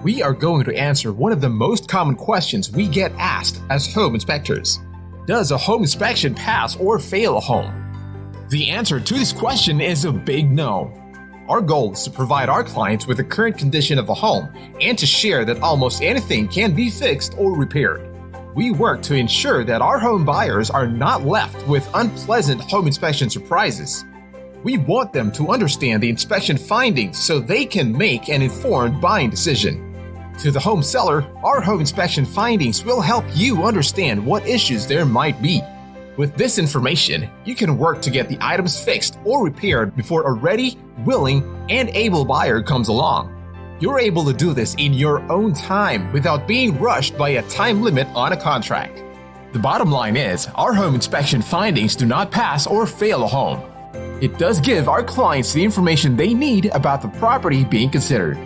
we are going to answer one of the most common questions we get asked as home inspectors. Does a home inspection pass or fail a home? The answer to this question is a big no. Our goal is to provide our clients with the current condition of a home and to share that almost anything can be fixed or repaired. We work to ensure that our home buyers are not left with unpleasant home inspection surprises. We want them to understand the inspection findings so they can make an informed buying decision. To the home seller, our home inspection findings will help you understand what issues there might be. With this information, you can work to get the items fixed or repaired before a ready, willing, and able buyer comes along. You're able to do this in your own time without being rushed by a time limit on a contract. The bottom line is, our home inspection findings do not pass or fail a home. It does give our clients the information they need about the property being considered.